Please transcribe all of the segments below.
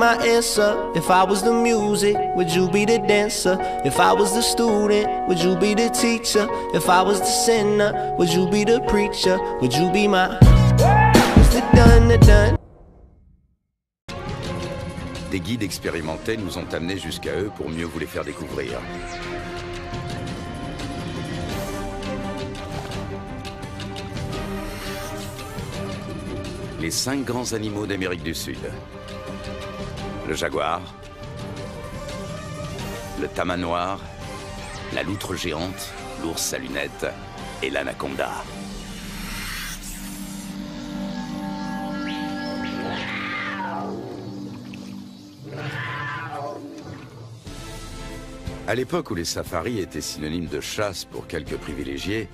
my answer? If I was the music, would you be the dancer? If I was the student, would you be the teacher? If I was the sinner, would you be the preacher? Would you be my... What's the done, the done? Des guides expérimentés nous ont amenés jusqu'à eux pour mieux vous les faire découvrir. Les 5 grands animaux d'Amérique du Sud. Le jaguar, le tama noir, la loutre géante, l'ours à lunettes et l'anaconda. À l'époque où les safaris étaient synonymes de chasse pour quelques privilégiés,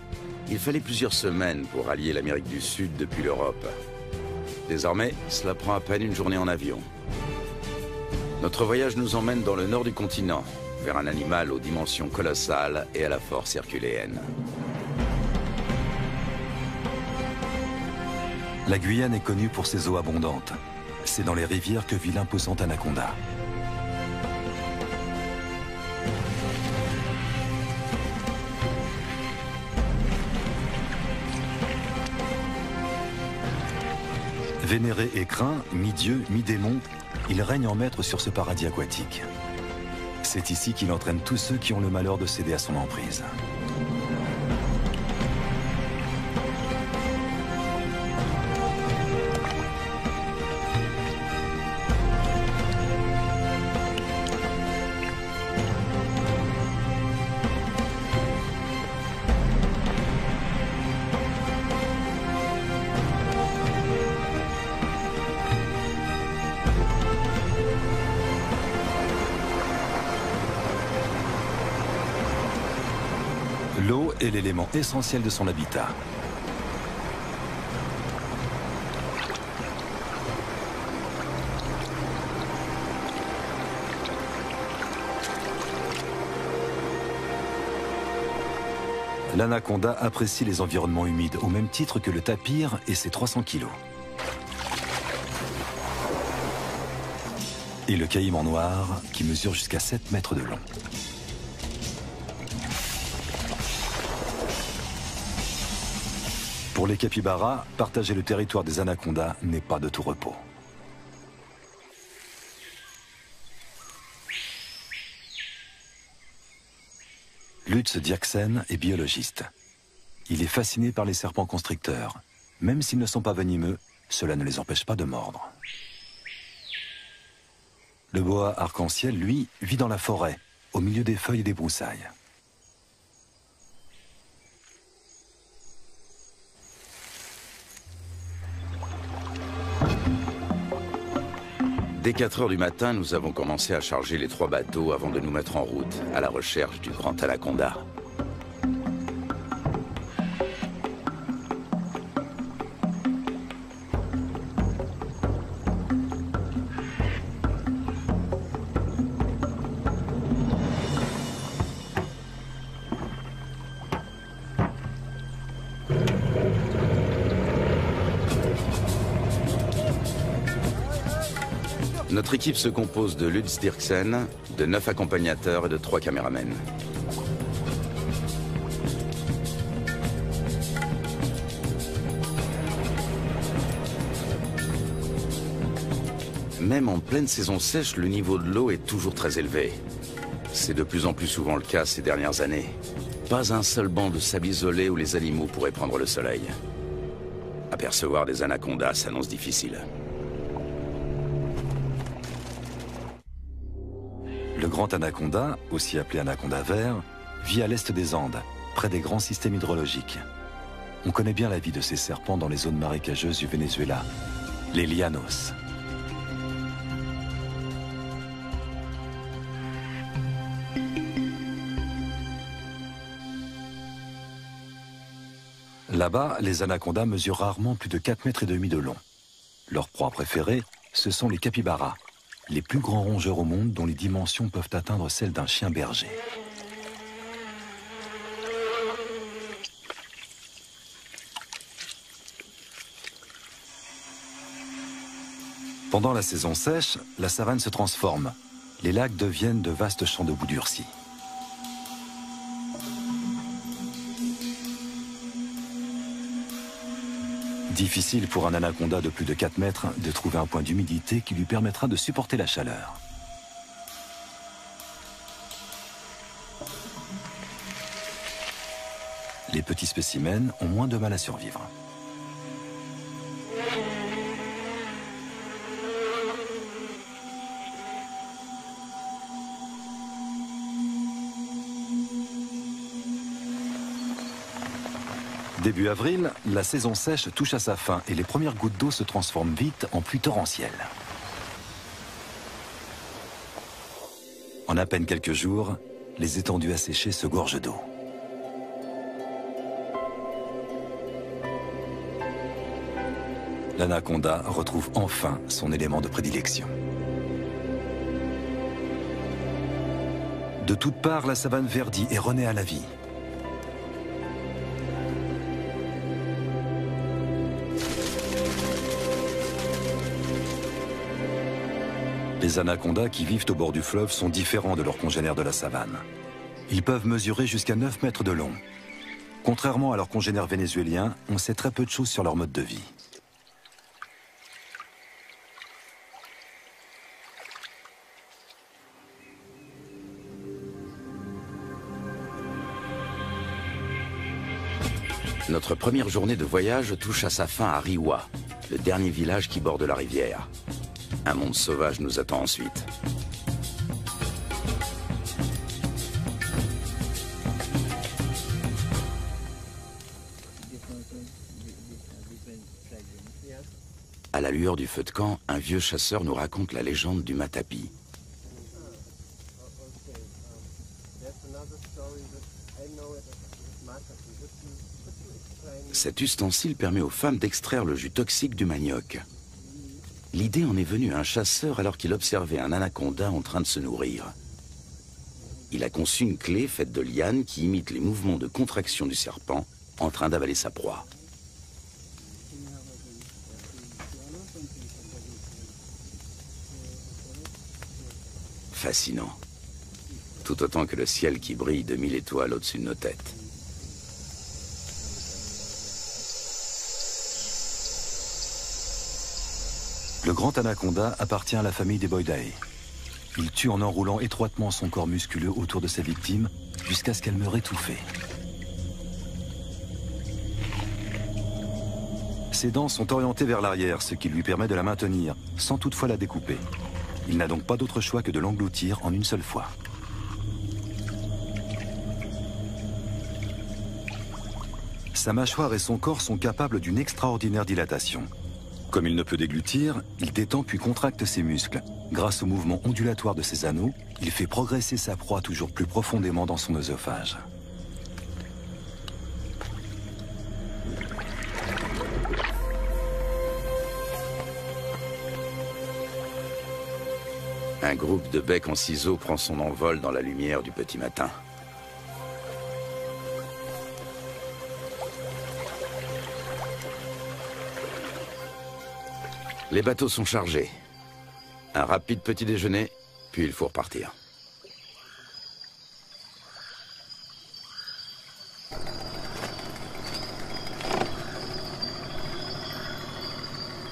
il fallait plusieurs semaines pour rallier l'Amérique du Sud depuis l'Europe. Désormais, cela prend à peine une journée en avion. Notre voyage nous emmène dans le nord du continent, vers un animal aux dimensions colossales et à la force herculéenne. La Guyane est connue pour ses eaux abondantes. C'est dans les rivières que vit l'imposant anaconda. Vénéré et craint, mi-dieu, mi-démon, il règne en maître sur ce paradis aquatique. C'est ici qu'il entraîne tous ceux qui ont le malheur de céder à son emprise. L'eau est l'élément essentiel de son habitat. L'anaconda apprécie les environnements humides au même titre que le tapir et ses 300 kilos. Et le caïman noir qui mesure jusqu'à 7 mètres de long. Pour les capybaras, partager le territoire des anacondas n'est pas de tout repos. Lutz Dierksen est biologiste. Il est fasciné par les serpents constricteurs. Même s'ils ne sont pas venimeux, cela ne les empêche pas de mordre. Le boa arc-en-ciel, lui, vit dans la forêt, au milieu des feuilles et des broussailles. Dès 4 heures du matin, nous avons commencé à charger les 3 bateaux avant de nous mettre en route à la recherche du grand anaconda. Notre équipe se compose de Lutz Dierksen, de 9 accompagnateurs et de 3 caméramens. Même en pleine saison sèche, le niveau de l'eau est toujours très élevé. C'est de plus en plus souvent le cas ces dernières années. Pas un seul banc de sable isolé où les animaux pourraient prendre le soleil. Apercevoir des anacondas s'annonce difficile. Le grand anaconda, aussi appelé anaconda vert, vit à l'est des Andes, près des grands systèmes hydrologiques. On connaît bien la vie de ces serpents dans les zones marécageuses du Venezuela, les llanos. Là-bas, les anacondas mesurent rarement plus de 4,5 mètres de long. Leur proie préférée, ce sont les capybaras, les plus grands rongeurs au monde dont les dimensions peuvent atteindre celles d'un chien berger. Pendant la saison sèche, la savane se transforme. Les lacs deviennent de vastes champs de boue durcie. Difficile pour un anaconda de plus de 4 mètres de trouver un point d'humidité qui lui permettra de supporter la chaleur. Les petits spécimens ont moins de mal à survivre. Début avril, la saison sèche touche à sa fin et les premières gouttes d'eau se transforment vite en pluie torrentielle. En à peine quelques jours, les étendues asséchées se gorgent d'eau. L'anaconda retrouve enfin son élément de prédilection. De toutes parts, la savane verdit et renaît à la vie. Les anacondas qui vivent au bord du fleuve sont différents de leurs congénères de la savane. Ils peuvent mesurer jusqu'à 9 mètres de long. Contrairement à leurs congénères vénézuéliens, on sait très peu de choses sur leur mode de vie. Notre première journée de voyage touche à sa fin à Riwa, le dernier village qui borde la rivière. Un monde sauvage nous attend ensuite. À la lueur du feu de camp, un vieux chasseur nous raconte la légende du matapi. Cet ustensile permet aux femmes d'extraire le jus toxique du manioc. L'idée en est venue à un chasseur alors qu'il observait un anaconda en train de se nourrir. Il a conçu une clé faite de lianes qui imite les mouvements de contraction du serpent en train d'avaler sa proie. Fascinant. Tout autant que le ciel qui brille de 1000 étoiles au-dessus de nos têtes. Le grand anaconda appartient à la famille des Boidae. Il tue en enroulant étroitement son corps musculeux autour de ses victimes jusqu'à ce qu'elles meurent étouffées. Ses dents sont orientées vers l'arrière, ce qui lui permet de la maintenir, sans toutefois la découper. Il n'a donc pas d'autre choix que de l'engloutir en une seule fois. Sa mâchoire et son corps sont capables d'une extraordinaire dilatation. Comme il ne peut déglutir, il détend puis contracte ses muscles. Grâce au mouvement ondulatoire de ses anneaux, il fait progresser sa proie toujours plus profondément dans son œsophage. Un groupe de becs en ciseaux prend son envol dans la lumière du petit matin. Les bateaux sont chargés. Un rapide petit déjeuner, puis il faut repartir.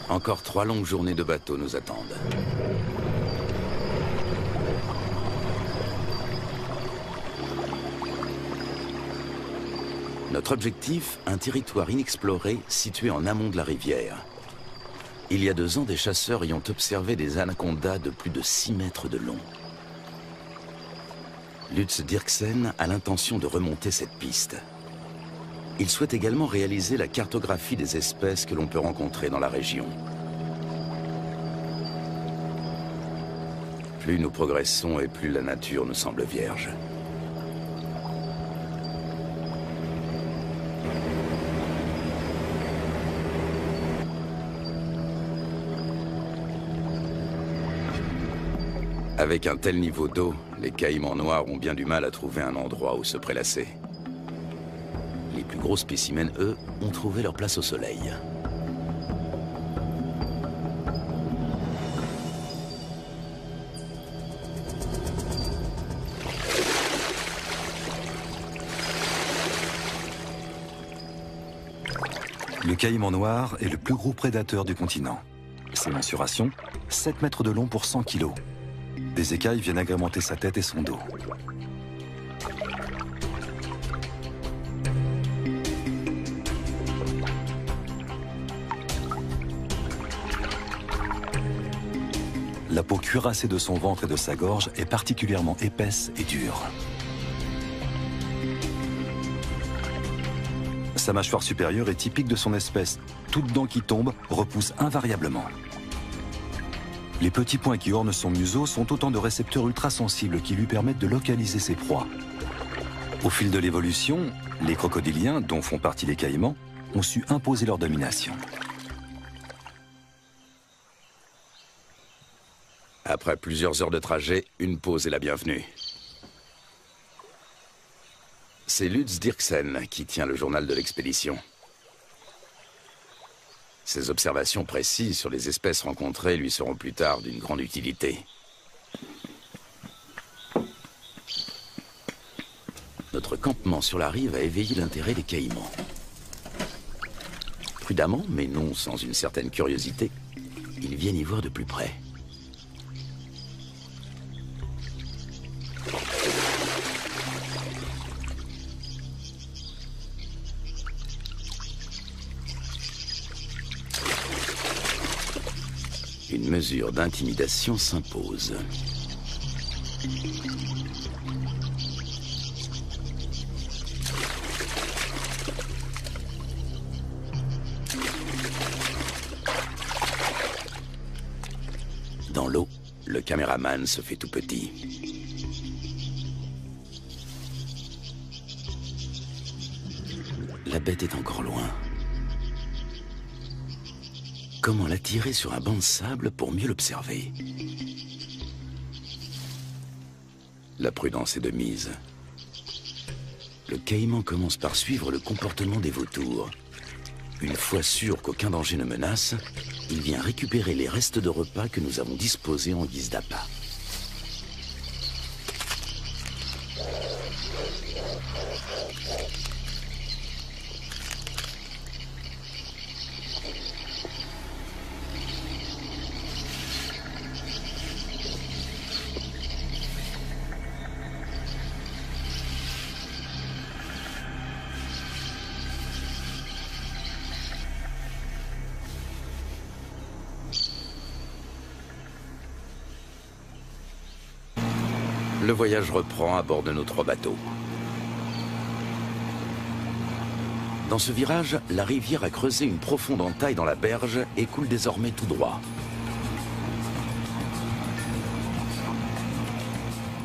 Encore 3 longues journées de bateau nous attendent. Notre objectif, un territoire inexploré situé en amont de la rivière. Il y a 2 ans, des chasseurs y ont observé des anacondas de plus de 6 mètres de long. Lutz Dirksen a l'intention de remonter cette piste. Il souhaite également réaliser la cartographie des espèces que l'on peut rencontrer dans la région. Plus nous progressons et plus la nature nous semble vierge. Avec un tel niveau d'eau, les caïmans noirs ont bien du mal à trouver un endroit où se prélasser. Les plus gros spécimens, eux, ont trouvé leur place au soleil. Le caïman noir est le plus gros prédateur du continent. Ses mensurations, 7 mètres de long pour 100 kilos. Des écailles viennent agrémenter sa tête et son dos. La peau cuirassée de son ventre et de sa gorge est particulièrement épaisse et dure. Sa mâchoire supérieure est typique de son espèce. Toute dent qui tombe repousse invariablement. Les petits points qui ornent son museau sont autant de récepteurs ultrasensibles qui lui permettent de localiser ses proies. Au fil de l'évolution, les crocodiliens, dont font partie les caïmans, ont su imposer leur domination. Après plusieurs heures de trajet, une pause est la bienvenue. C'est Lutz Dirksen qui tient le journal de l'expédition. Ses observations précises sur les espèces rencontrées lui seront plus tard d'une grande utilité. Notre campement sur la rive a éveillé l'intérêt des caïmans. Prudemment, mais non sans une certaine curiosité, ils viennent y voir de plus près. Une mesure d'intimidation s'impose. Dans l'eau, le caméraman se fait tout petit. La bête est encore loin. Comment l'attirer sur un banc de sable pour mieux l'observer? La prudence est de mise. Le caïman commence par suivre le comportement des vautours. Une fois sûr qu'aucun danger ne menace, il vient récupérer les restes de repas que nous avons disposés en guise d'appât. Le voyage reprend à bord de nos 3 bateaux. Dans ce virage, la rivière a creusé une profonde entaille dans la berge et coule désormais tout droit.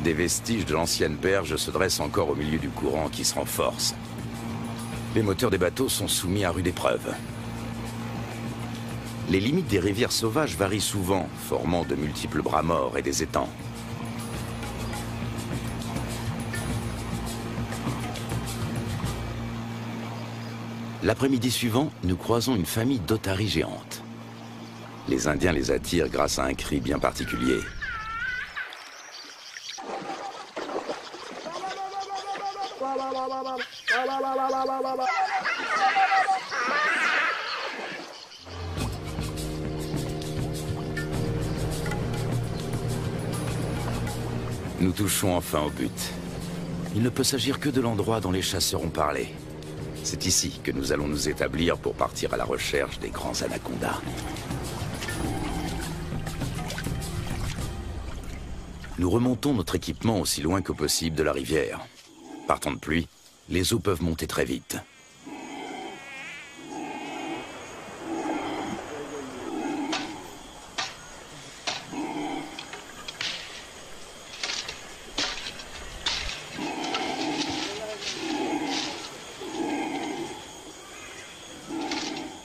Des vestiges de l'ancienne berge se dressent encore au milieu du courant qui se renforce. Les moteurs des bateaux sont soumis à rude épreuve. Les limites des rivières sauvages varient souvent, formant de multiples bras morts et des étangs. L'après-midi suivant, nous croisons une famille d'otaries géantes. Les Indiens les attirent grâce à un cri bien particulier. Nous touchons enfin au but. Il ne peut s'agir que de l'endroit dont les chasseurs ont parlé. C'est ici que nous allons nous établir pour partir à la recherche des grands anacondas. Nous remontons notre équipement aussi loin que possible de la rivière. Par temps de pluie, les eaux peuvent monter très vite.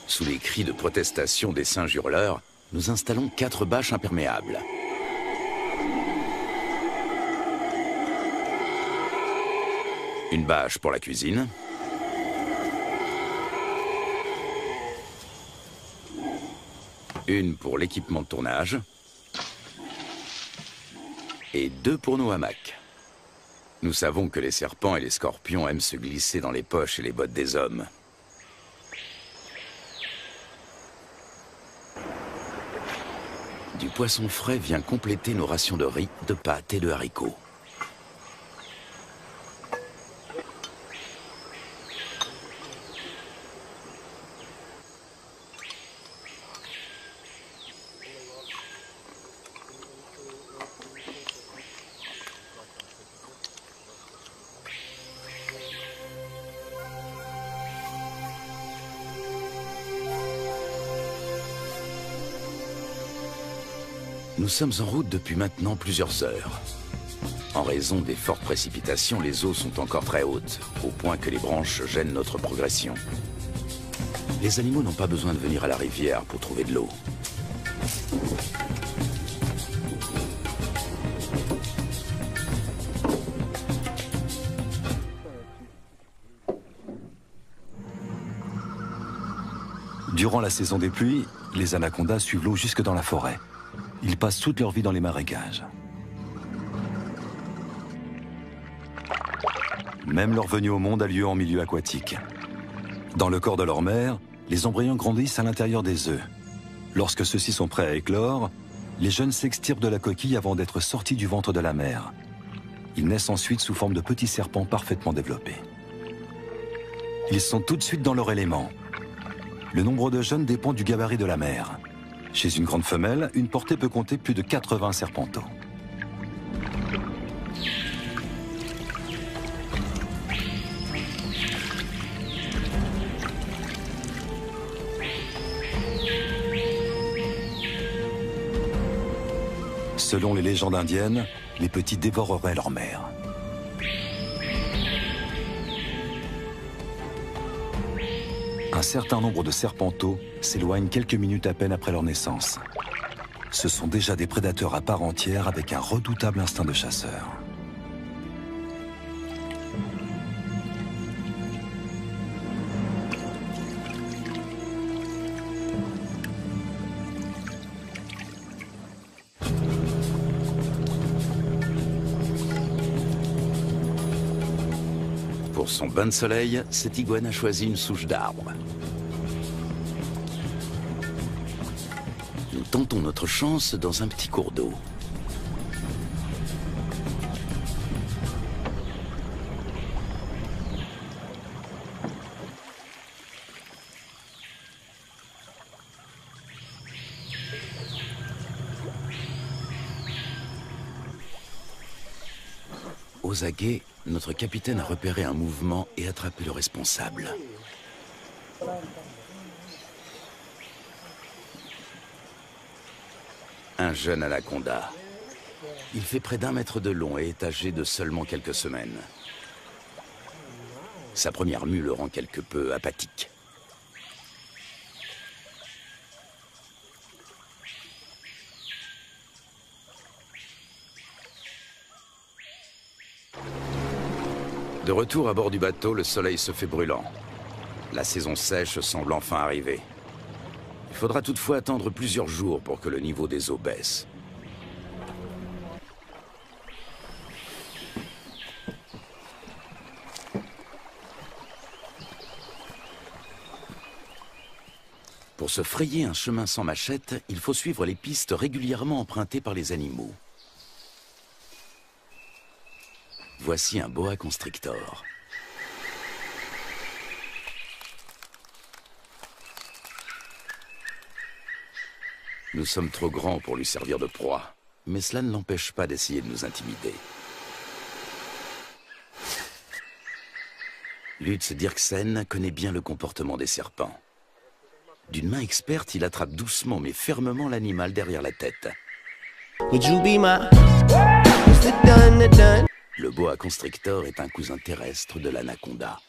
Sous les cris de protestation des singes hurleurs, nous installons 4 bâches imperméables. Une bâche pour la cuisine. Une pour l'équipement de tournage. Et 2 pour nos hamacs. Nous savons que les serpents et les scorpions aiment se glisser dans les poches et les bottes des hommes. poisson frais vient compléter nos rations de riz, de pâtes et de haricots. Nous sommes en route depuis maintenant plusieurs heures. En raison des fortes précipitations, les eaux sont encore très hautes, au point que les branches gênent notre progression. Les animaux n'ont pas besoin de venir à la rivière pour trouver de l'eau. Durant la saison des pluies, les anacondas suivent l'eau jusque dans la forêt. Ils passent toute leur vie dans les marécages. Même leur venue au monde a lieu en milieu aquatique. Dans le corps de leur mère, les embryons grandissent à l'intérieur des œufs. Lorsque ceux-ci sont prêts à éclore, les jeunes s'extirpent de la coquille avant d'être sortis du ventre de la mère. Ils naissent ensuite sous forme de petits serpents parfaitement développés. Ils sont tout de suite dans leur élément. Le nombre de jeunes dépend du gabarit de la mère. Chez une grande femelle, une portée peut compter plus de 80 serpenteaux. Selon les légendes indiennes, les petits dévoreraient leur mère. Un certain nombre de serpenteaux s'éloignent quelques minutes à peine après leur naissance. Ce sont déjà des prédateurs à part entière avec un redoutable instinct de chasseur. Pour son bain de soleil, cette iguane a choisi une souche d'arbre. Nous tentons notre chance dans un petit cours d'eau. Aux aguets, notre capitaine a repéré un mouvement et attrapé le responsable. Un jeune anaconda. Il fait près d'1 mètre de long et est âgé de seulement quelques semaines. Sa première mue le rend quelque peu apathique. De retour à bord du bateau, le soleil se fait brûlant. La saison sèche semble enfin arriver. Il faudra toutefois attendre plusieurs jours pour que le niveau des eaux baisse. Pour se frayer un chemin sans machette, il faut suivre les pistes régulièrement empruntées par les animaux. Voici un boa constrictor. Nous sommes trop grands pour lui servir de proie, mais cela ne l'empêche pas d'essayer de nous intimider. Lutz Dirksen connaît bien le comportement des serpents. D'une main experte, il attrape doucement mais fermement l'animal derrière la tête. Would you be my Mr. Dun-dun-dun? Le boa constrictor est un cousin terrestre de l'anaconda.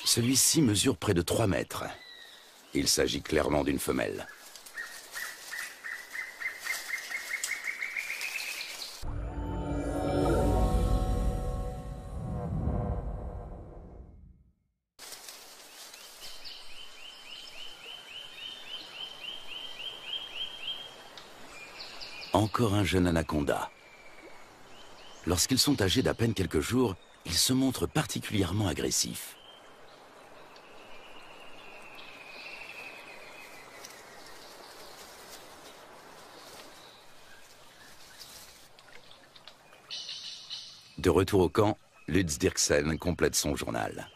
Celui-ci mesure près de 3 mètres. Il s'agit clairement d'une femelle. Encore un jeune anaconda. Lorsqu'ils sont âgés d'à peine quelques jours, ils se montrent particulièrement agressifs. De retour au camp, Lutz Dirksen complète son journal.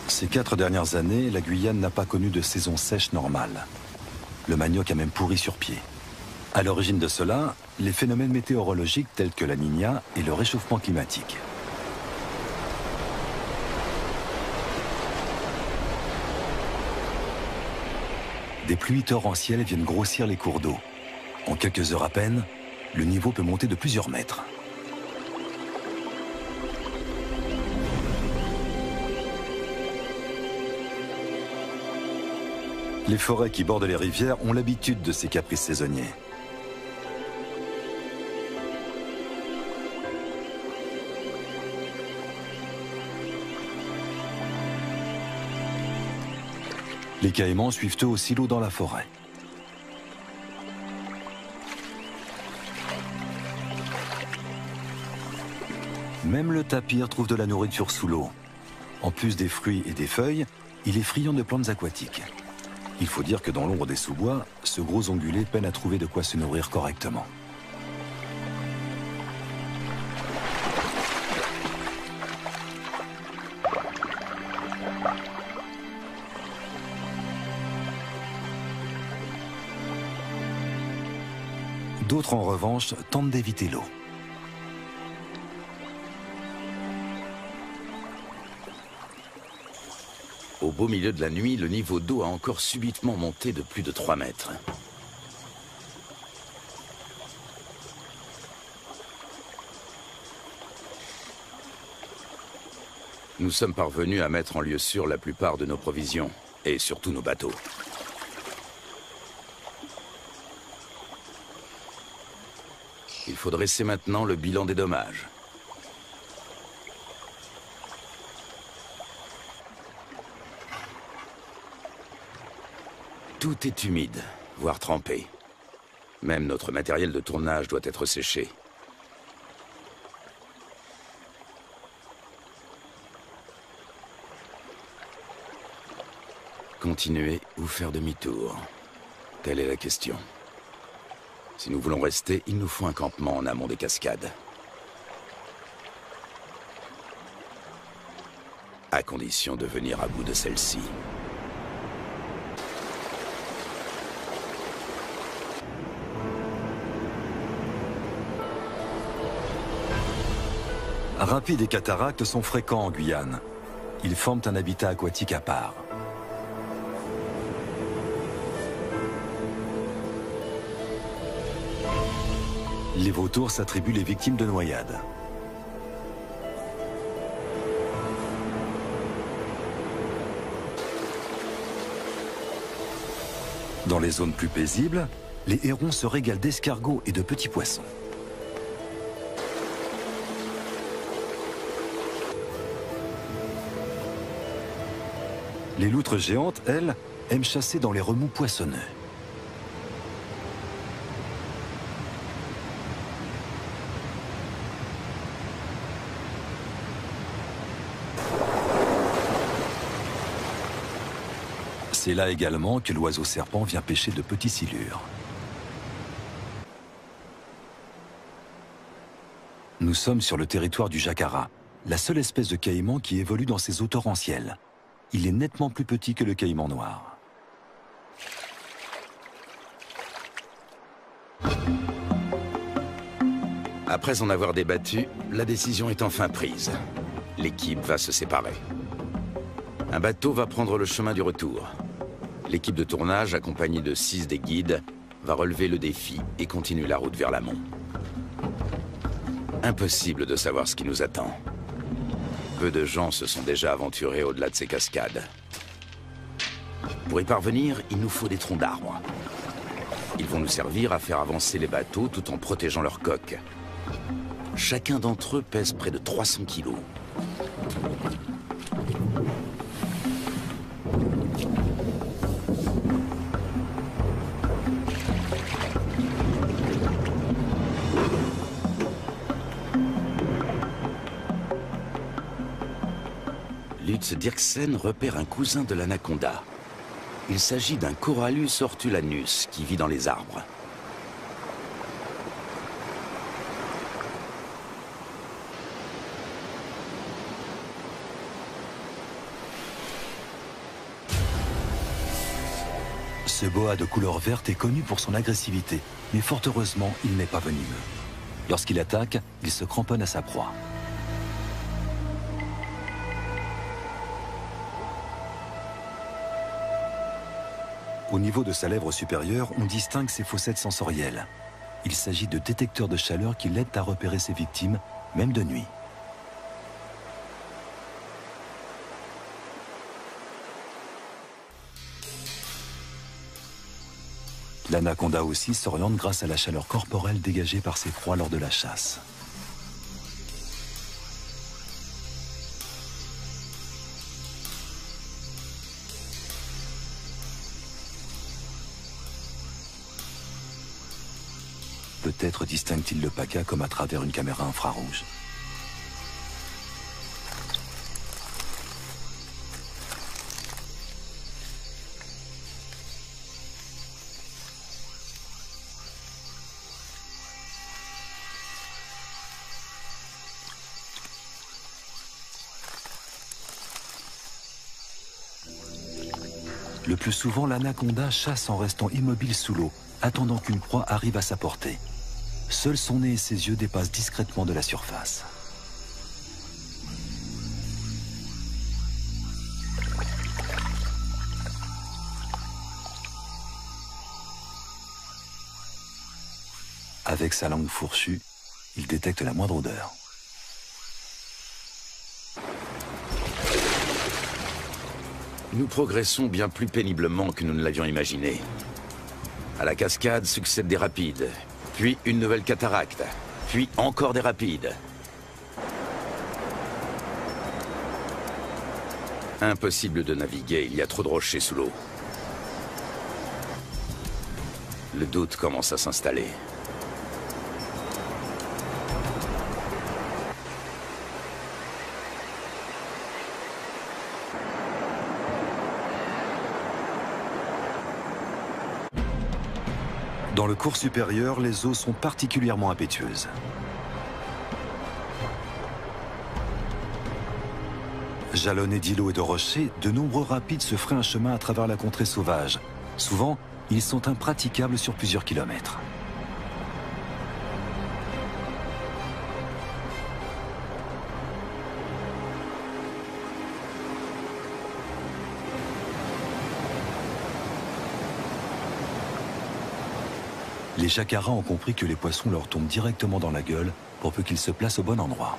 Ces 4 dernières années, la Guyane n'a pas connu de saison sèche normale. Le manioc a même pourri sur pied. À l'origine de cela, les phénomènes météorologiques tels que la Niña et le réchauffement climatique. Des pluies torrentielles viennent grossir les cours d'eau. En quelques heures à peine, le niveau peut monter de plusieurs mètres. Les forêts qui bordent les rivières ont l'habitude de ces caprices saisonniers. Les caïmans suivent eux aussi l'eau dans la forêt. Même le tapir trouve de la nourriture sous l'eau. En plus des fruits et des feuilles, il est friand de plantes aquatiques. Il faut dire que dans l'ombre des sous-bois, ce gros ongulé peine à trouver de quoi se nourrir correctement. D'autres, en revanche, tentent d'éviter l'eau. Au beau milieu de la nuit, le niveau d'eau a encore subitement monté de plus de 3 mètres. Nous sommes parvenus à mettre en lieu sûr la plupart de nos provisions, et surtout nos bateaux. Il faut dresser maintenant le bilan des dommages. Tout est humide, voire trempé. Même notre matériel de tournage doit être séché. Continuer ou faire demi-tour? Telle est la question. Si nous voulons rester, il nous faut un campement en amont des cascades. À condition de venir à bout de celle-ci. Rapides et cataractes sont fréquents en Guyane. Ils forment un habitat aquatique à part. Les vautours s'attribuent les victimes de noyades. Dans les zones plus paisibles, les hérons se régalent d'escargots et de petits poissons. Les loutres géantes, elles, aiment chasser dans les remous poissonneux. C'est là également que l'oiseau serpent vient pêcher de petits silures. Nous sommes sur le territoire du jacara, la seule espèce de caïman qui évolue dans ces eaux torrentielles. Il est nettement plus petit que le caïman noir. Après en avoir débattu, la décision est enfin prise. L'équipe va se séparer. Un bateau va prendre le chemin du retour. L'équipe de tournage, accompagnée de 6 des guides, va relever le défi et continuer la route vers l'amont. Impossible de savoir ce qui nous attend. Peu de gens se sont déjà aventurés au-delà de ces cascades. Pour y parvenir, il nous faut des troncs d'arbres. Ils vont nous servir à faire avancer les bateaux tout en protégeant leurs coques. Chacun d'entre eux pèse près de 300 kilos. 20h30, Dirksen repère un cousin de l'anaconda. Il s'agit d'un Corallus hortulanus qui vit dans les arbres. Ce boa de couleur verte est connu pour son agressivité, mais fort heureusement, il n'est pas venimeux. Lorsqu'il attaque, il se cramponne à sa proie. Au niveau de sa lèvre supérieure, on distingue ses fossettes sensorielles. Il s'agit de détecteurs de chaleur qui l'aident à repérer ses victimes, même de nuit. L'anaconda aussi s'oriente grâce à la chaleur corporelle dégagée par ses proies lors de la chasse. Peut-être distingue-t-il le paca comme à travers une caméra infrarouge. Le plus souvent, l'anaconda chasse en restant immobile sous l'eau, attendant qu'une proie arrive à sa portée. Seul son nez et ses yeux dépassent discrètement de la surface. Avec sa langue fourchue, il détecte la moindre odeur. Nous progressons bien plus péniblement que nous ne l'avions imaginé. À la cascade succèdent des rapides, puis une nouvelle cataracte, puis encore des rapides. Impossible de naviguer, il y a trop de rochers sous l'eau. Le doute commence à s'installer. Dans le cours supérieur, les eaux sont particulièrement impétueuses. Jalonnés d'îlots et de rochers, de nombreux rapides se fraient un chemin à travers la contrée sauvage. Souvent, ils sont impraticables sur plusieurs kilomètres. Les jacaras ont compris que les poissons leur tombent directement dans la gueule pour peu qu'ils se placent au bon endroit.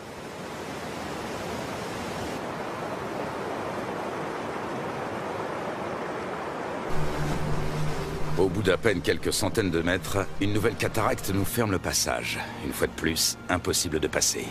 Au bout d'à peine quelques centaines de mètres, une nouvelle cataracte nous ferme le passage. Une fois de plus, impossible de passer.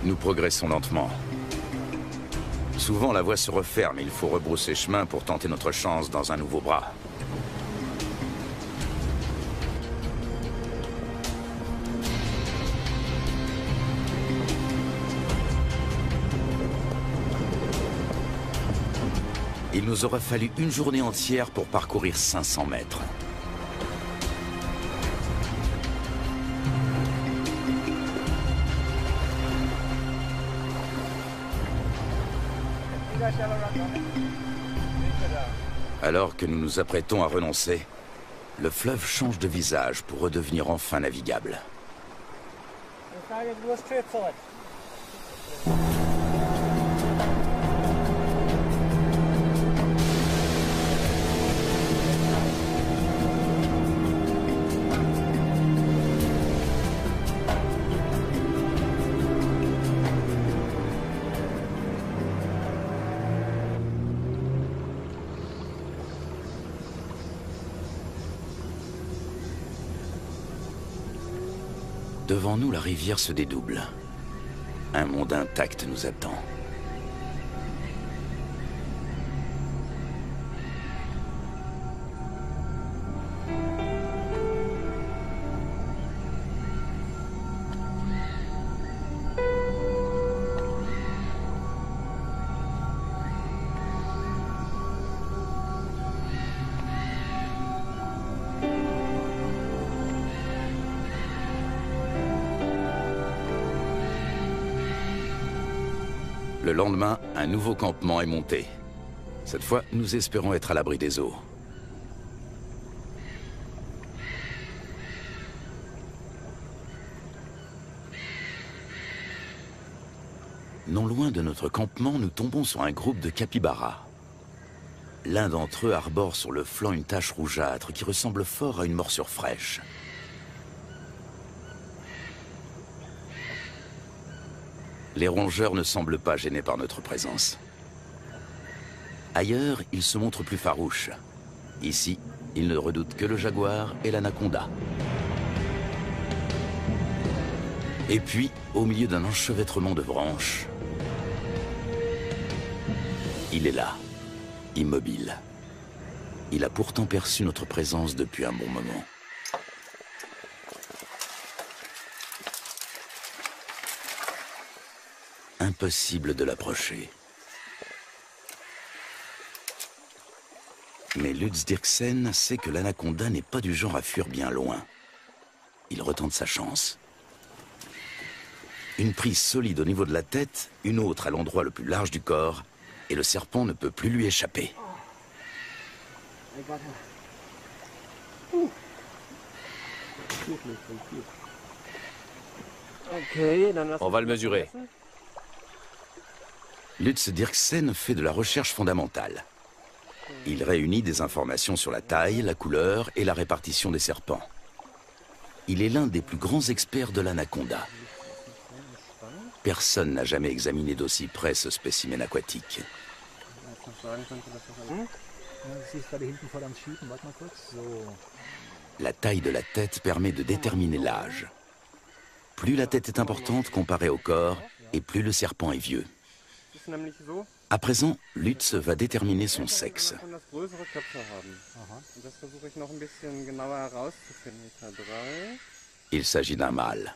Nous progressons lentement. Souvent, la voie se referme et il faut rebrousser chemin pour tenter notre chance dans un nouveau bras. Il nous aura fallu une journée entière pour parcourir 500 mètres. Alors que nous nous apprêtons à renoncer, le fleuve change de visage pour redevenir enfin navigable. Devant nous, la rivière se dédouble. Un monde intact nous attend. Le lendemain, un nouveau campement est monté. Cette fois, nous espérons être à l'abri des eaux. Non loin de notre campement, nous tombons sur un groupe de capybaras. L'un d'entre eux arbore sur le flanc une tache rougeâtre qui ressemble fort à une morsure fraîche. Les rongeurs ne semblent pas gênés par notre présence. Ailleurs, ils se montrent plus farouches. Ici, ils ne redoutent que le jaguar et l'anaconda. Et puis, au milieu d'un enchevêtrement de branches, il est là, immobile. Il a pourtant perçu notre présence depuis un bon moment. Impossible de l'approcher. Mais Lutz Dirksen sait que l'anaconda n'est pas du genre à fuir bien loin. Il retente sa chance. Une prise solide au niveau de la tête, une autre à l'endroit le plus large du corps, et le serpent ne peut plus lui échapper. On va le mesurer. Lutz Dirksen fait de la recherche fondamentale. Il réunit des informations sur la taille, la couleur et la répartition des serpents. Il est l'un des plus grands experts de l'anaconda. Personne n'a jamais examiné d'aussi près ce spécimen aquatique. La taille de la tête permet de déterminer l'âge. Plus la tête est importante comparée au corps, et plus le serpent est vieux. À présent, Lutz va déterminer son sexe. Il s'agit d'un mâle.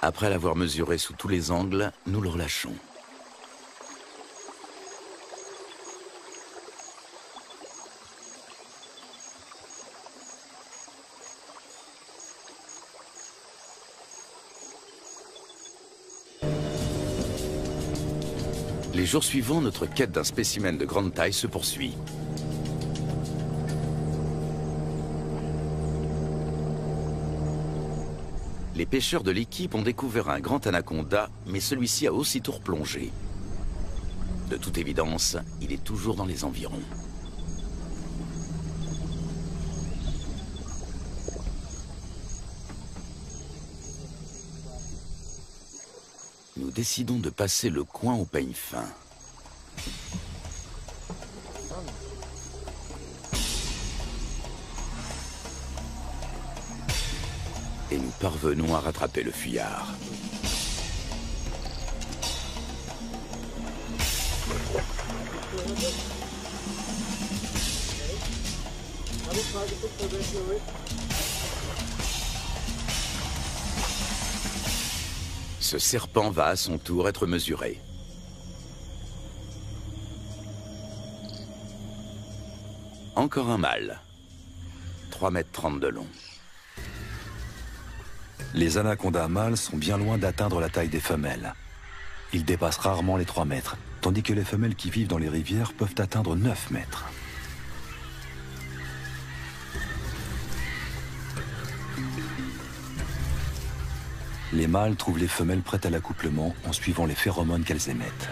Après l'avoir mesuré sous tous les angles, nous le relâchons. Les jours suivants, notre quête d'un spécimen de grande taille se poursuit. Les pêcheurs de l'équipe ont découvert un grand anaconda, mais celui-ci a aussitôt replongé. De toute évidence, il est toujours dans les environs. Nous décidons de passer le coin au peigne fin. Et nous parvenons à rattraper le fuyard. Ce serpent va à son tour être mesuré. Encore un mâle. 3,30 m de long. Les anacondas mâles sont bien loin d'atteindre la taille des femelles. Ils dépassent rarement les 3 mètres, tandis que les femelles qui vivent dans les rivières peuvent atteindre 9 mètres. Les mâles trouvent les femelles prêtes à l'accouplement en suivant les phéromones qu'elles émettent.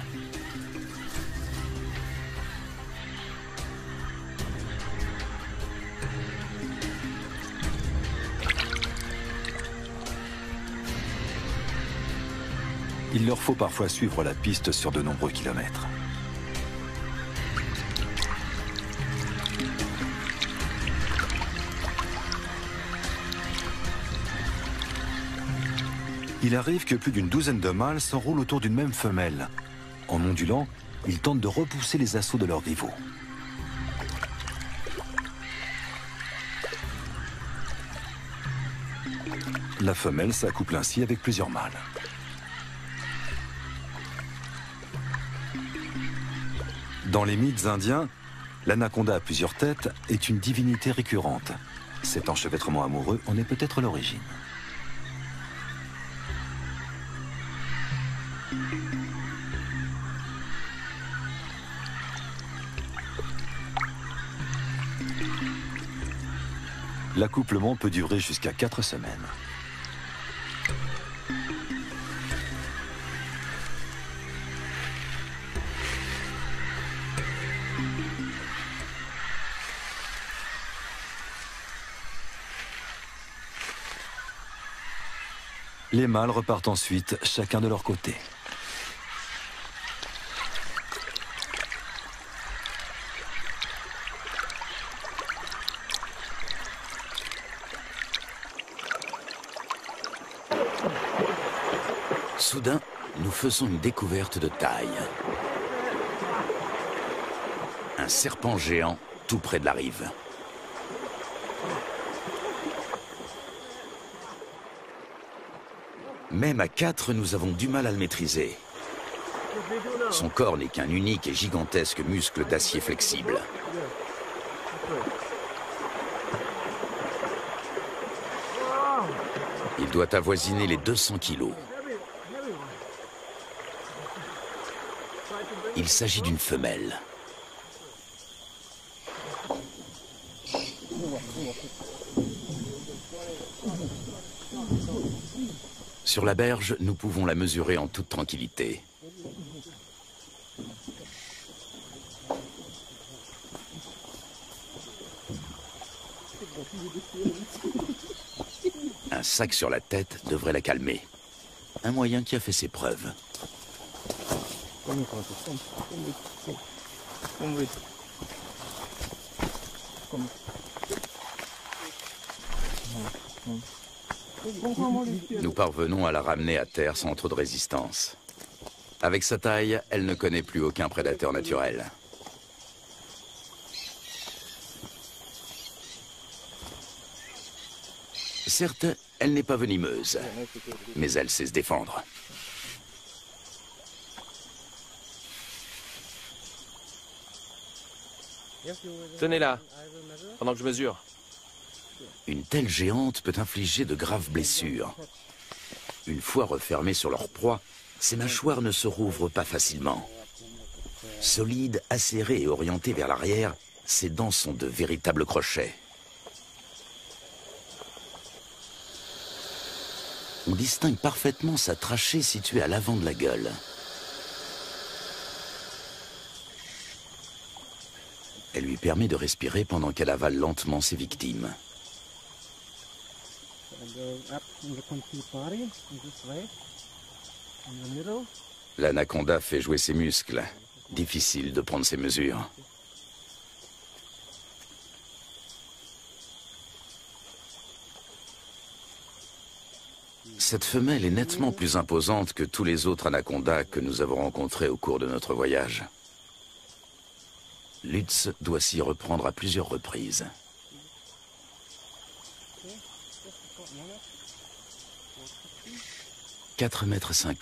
Il leur faut parfois suivre la piste sur de nombreux kilomètres. Il arrive que plus d'une douzaine de mâles s'enroulent autour d'une même femelle. En ondulant, ils tentent de repousser les assauts de leurs rivaux. La femelle s'accouple ainsi avec plusieurs mâles. Dans les mythes indiens, l'anaconda à plusieurs têtes est une divinité récurrente. Cet enchevêtrement amoureux en est peut-être l'origine. L'accouplement peut durer jusqu'à 4 semaines. Les mâles repartent ensuite, chacun de leur côté. Soudain, nous faisons une découverte de taille. Un serpent géant tout près de la rive. Même à 4, nous avons du mal à le maîtriser. Son corps n'est qu'un unique et gigantesque muscle d'acier flexible. Il doit avoisiner les 200 kilos. Il s'agit d'une femelle. Sur la berge, nous pouvons la mesurer en toute tranquillité. Un sac sur la tête devrait la calmer. Un moyen qui a fait ses preuves. Nous parvenons à la ramener à terre sans trop de résistance. Avec sa taille, elle ne connaît plus aucun prédateur naturel. Certes, elle n'est pas venimeuse, mais elle sait se défendre. Tenez-la, pendant que je mesure. Une telle géante peut infliger de graves blessures. Une fois refermées sur leur proie, ces mâchoires ne se rouvrent pas facilement. Solides, acérées et orientées vers l'arrière, ces dents sont de véritables crochets. On distingue parfaitement sa trachée située à l'avant de la gueule. Elle lui permet de respirer pendant qu'elle avale lentement ses victimes. L'anaconda fait jouer ses muscles. Difficile de prendre ses mesures. Cette femelle est nettement plus imposante que tous les autres anacondas que nous avons rencontrés au cours de notre voyage. Lutz doit s'y reprendre à plusieurs reprises. « 4,50 m.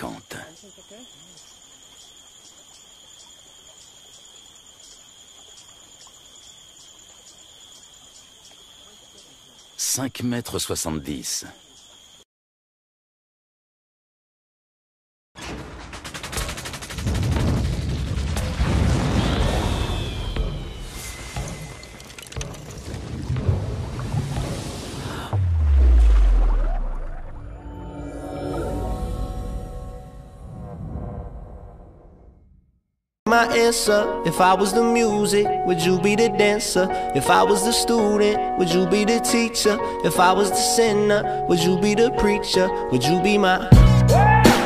« 5,70 m. My answer, if I was the music, would you be the dancer? If I was the student, would you be the teacher? If I was the sinner, would you be the preacher? Would you be my,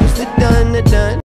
what's the done, the done?